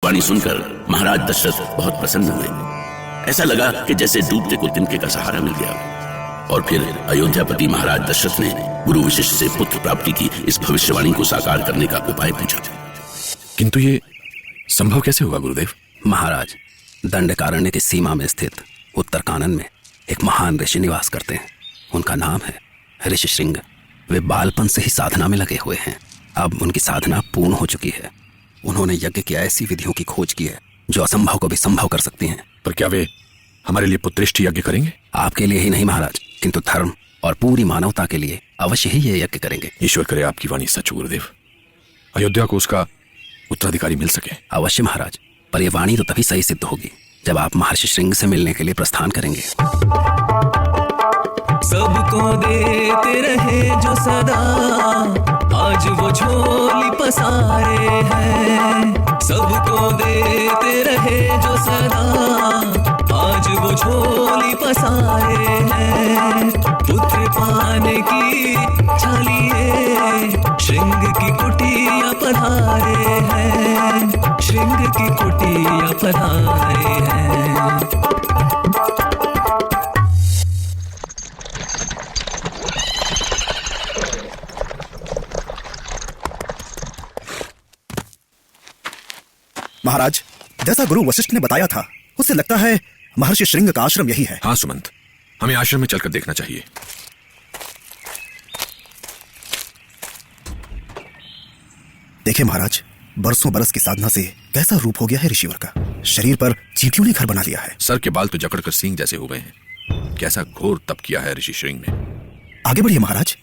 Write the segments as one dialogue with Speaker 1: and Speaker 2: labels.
Speaker 1: वाणी सुनकर महाराज दशरथ बहुत प्रसन्न हुए। ऐसा लगा कि जैसे डूबते को तिनके का सहारा मिल गया। और फिर अयोध्यापति महाराज दशरथ ने गुरु वशिष्ठ से पुत्र प्राप्ति की इस भविष्यवाणी को साकार करने का उपाय पूछा।
Speaker 2: किंतु ये संभव कैसे होगा गुरुदेव?
Speaker 3: महाराज, दंडकारण्य की सीमा में स्थित उत्तर कानन में एक महान ऋषि निवास करते हैं। उनका नाम है ऋषि श्रृंग। वे बालपन से ही साधना में लगे हुए हैं। अब उनकी साधना पूर्ण हो चुकी है। उन्होंने यज्ञ की ऐसी विधियों की खोज की है जो असंभव को भी संभव कर सकती हैं।
Speaker 2: पर क्या वे हमारे लिए पुत्रेष्ठ यज्ञ करेंगे?
Speaker 3: आपके लिए ही नहीं महाराज, किंतु धर्म और पूरी मानवता के लिए अवश्य ही ये यज्ञ करेंगे।
Speaker 2: ईश्वर करे आपकी वाणी सच हो गुरुदेव, अयोध्या को उसका उत्तराधिकारी मिल सके।
Speaker 3: अवश्य महाराज, पर यह वाणी तो तभी सही सिद्ध होगी जब आप महर्षि श्रृंग से मिलने के लिए प्रस्थान करेंगे।
Speaker 4: सबको देते रहे जो सदा, आज वो झोली पसारे हैं। सबको देते रहे जो सदा, आज वो झोली पसारे हैं। पुत्र पाने की चलिए श्रृंग की कुटिया पधारे हैं। श्रृंग की कुटिया पधारे हैं।
Speaker 5: महाराज, जैसा गुरु वशिष्ठ ने बताया था, उससे लगता है महर्षि श्रृंग का आश्रम यही है।
Speaker 2: हाँ सुमंत, हमें आश्रम में चलकर देखना चाहिए।
Speaker 5: देखिए महाराज, बरसों बरस की साधना से कैसा रूप हो गया है ऋषिवर का। शरीर पर चींटियों ने घर बना लिया है।
Speaker 2: सर के बाल तो जकड़कर सींग जैसे हो गए हैं। कैसा घोर तप किया है ऋषि श्रृंग ने।
Speaker 5: आगे बढ़िए महाराज,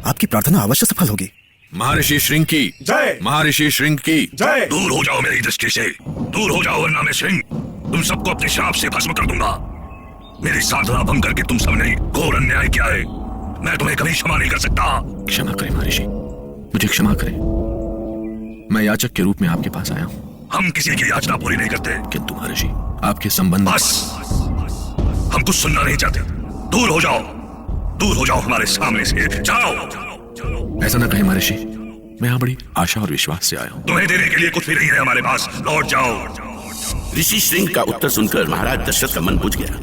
Speaker 5: आपकी प्रार्थना अवश्य सफल होगी।
Speaker 2: महर्षि श्रृंग की जय। महर्षि श्रृंग की
Speaker 6: जय। दूर हो जाओ मेरी दृष्टि से, दूर हो जाओ वरना मैं श्रृंग तुम सबको अपने श्राप से भस्म कर दूंगा। मेरी साधना भंग करके तुम सबने घोर अन्याय किया है। मैं तुम्हें कभी क्षमा नहीं कर सकता।
Speaker 2: क्षमा करें महर्षि, मुझे क्षमा करें। मैं याचक के रूप में आपके पास आया हूँ।
Speaker 6: हम किसी की याचना पूरी नहीं करते।
Speaker 2: किंतु महर्षि, आपके संबंध
Speaker 6: बस, हम कुछ सुनना नहीं चाहते। दूर हो जाओ, दूर हो जाओ हमारे सामने से, जाओ।
Speaker 2: ऐसा न कहे महर्षि, मैं यहाँ बड़ी आशा और विश्वास से आया हूँ।
Speaker 6: तुम्हें देने के लिए कुछ भी नहीं है हमारे पास, लौट जाओ।
Speaker 1: ऋषि श्रृंग का उत्तर सुनकर महाराज दशरथ का मन बुझ गया।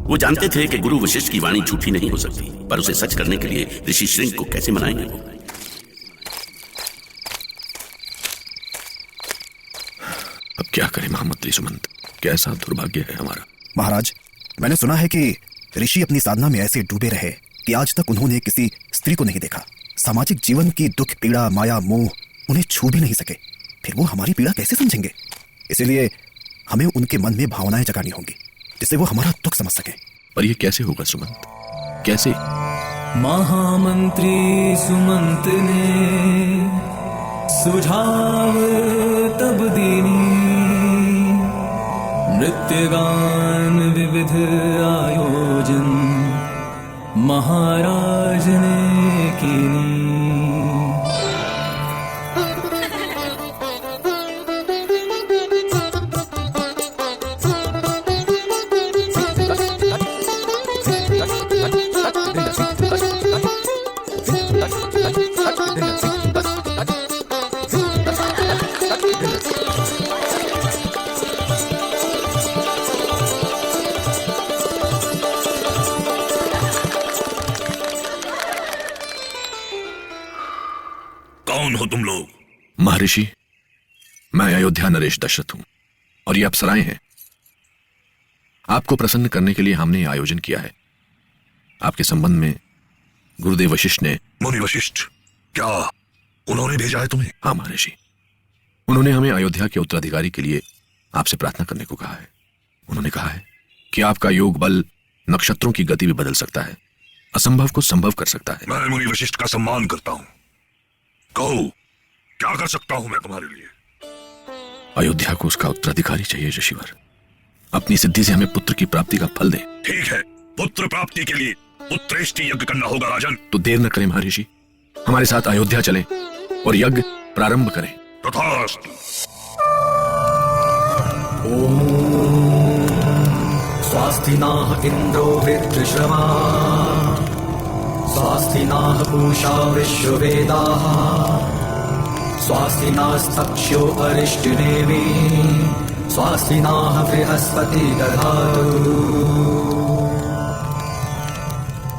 Speaker 1: वो जानते थे कि गुरु वशिष्ठ की वाणी झूठी नहीं हो सकती, पर उसे सच करने के लिए ऋषि श्रृंग को कैसे मनाएंगे वो।
Speaker 2: अब क्या करें महामंत्री सुमंत, कैसा दुर्भाग्य है हमारा।
Speaker 5: महाराज, मैंने सुना है कि ऋषि अपनी साधना में ऐसे डूबे रहे कि आज तक उन्होंने किसी स्त्री को नहीं देखा। सामाजिक जीवन की दुख, पीड़ा, माया, मोह उन्हें छू भी नहीं सके। फिर वो हमारी पीड़ा कैसे समझेंगे? इसीलिए हमें उनके मन में भावनाएं जगानी होंगी जिससे वो हमारा दुख समझ सके।
Speaker 2: पर ये कैसे होगा सुमंत, कैसे?
Speaker 4: महामंत्री सुमंत ने सुझाव तब दीनी, नृत्य गान विविध आयोजन महाराज ने कीनी।
Speaker 6: कौन हो तुम लोग?
Speaker 2: महर्षि, मैं अयोध्या नरेश दशरथ हूं और ये अप्सराएं हैं। आपको प्रसन्न करने के लिए हमने ये आयोजन किया है। आपके संबंध में गुरुदेव वशिष्ठ ने।
Speaker 6: मुनि वशिष्ठ? क्या उन्होंने भेजा है तुम्हें?
Speaker 2: हाँ महर्षि, उन्होंने हमें अयोध्या के उत्तराधिकारी के लिए आपसे प्रार्थना करने को कहा है। उन्होंने कहा है कि आपका योग बल नक्षत्रों की गति भी बदल सकता है, असंभव को संभव कर सकता है।
Speaker 6: मैं मुनि वशिष्ठ का सम्मान करता हूं। कहो, क्या कर सकता हूं मैं तुम्हारे लिए?
Speaker 2: अयोध्या को उसका उत्तराधिकारी चाहिए ऋषिवर। अपनी सिद्धि से हमें पुत्र की प्राप्ति का फल दे।
Speaker 6: ठीक है, पुत्र प्राप्ति के लिए पुत्रेष्टि यज्ञ करना होगा राजन।
Speaker 2: तो देर न करें महर्षि, हमारे साथ अयोध्या चलें और यज्ञ प्रारंभ करें।
Speaker 6: तथास्तु।
Speaker 4: स्वास्ति नाह इंद्रो वृत्रश्रवा, स्वास्ति नाह पूषा विश्ववेदाः, स्वास्ति नास्तक्ष्यो अरिष्टनेमि, स्वास्तिनाः बृहस्पति दधातु।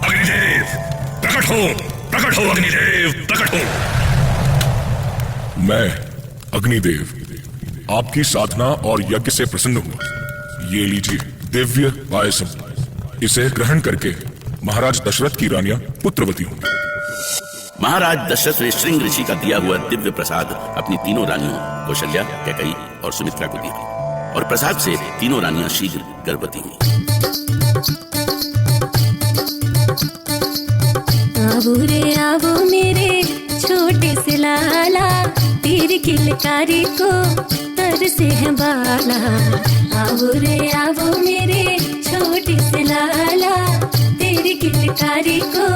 Speaker 6: अग्निदेव प्रकट हो, प्रकट हो अग्निदेव, प्रकट हो।
Speaker 7: मैं अग्निदेव आपकी साधना और यज्ञ से प्रसन्न हुआ। ये लीजिए दिव्य पायसम, इसे ग्रहण करके महाराज दशरथ की रानियां पुत्रवती होंगी।
Speaker 1: महाराज दशरथ ने श्रृंग ऋषि का दिया हुआ दिव्य प्रसाद अपनी तीनों रानियों कौशल्या, कैकेयी और सुमित्रा को दिया और प्रसाद से तीनों रानियां शीघ्र गर्भवती हुई।
Speaker 8: आवो रे आवो मेरे छोटे से लाला, तेरी किलकारी को तरसे है बाला। आवो रे आवो मेरे छोटे से लाला, तेरी किलकारी को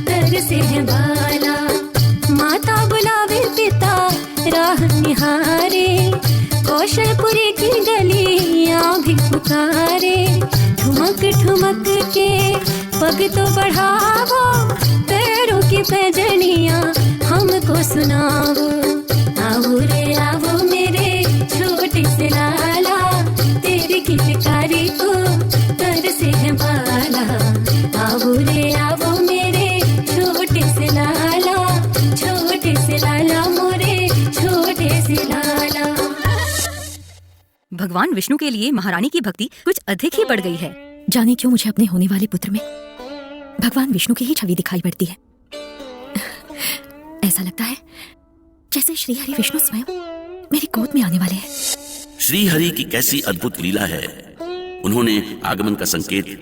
Speaker 8: तरसे है बाला। माता बुलावे पिता राह निहारे, कौशलपुरी की गलियां भी पुकारे। ठुमक ठुमक के पग तो बढ़ावो, पैरों की पैजनियां हमको सुनाओ। आओ रे आओ मेरे छोटे से लाला, तेरी किलकारी को तरसे है बाला। आओ रे आओ मेरे छोटे से लाला, छोटे से लाला मोरे छोटे से लाला।
Speaker 9: भगवान विष्णु के लिए महारानी की भक्ति कुछ अधिक ही बढ़ गई है।
Speaker 10: जाने क्यों मुझे अपने होने वाले पुत्र में भगवान विष्णु की ही छवि दिखाई पड़ती है। ऐसा लगता है जैसे श्री हरि विष्णु स्वयं मेरी गोद में आने वाले हैं।
Speaker 1: श्री हरि की कैसी अद्भुत लीला है। उन्होंने आगमन का संकेत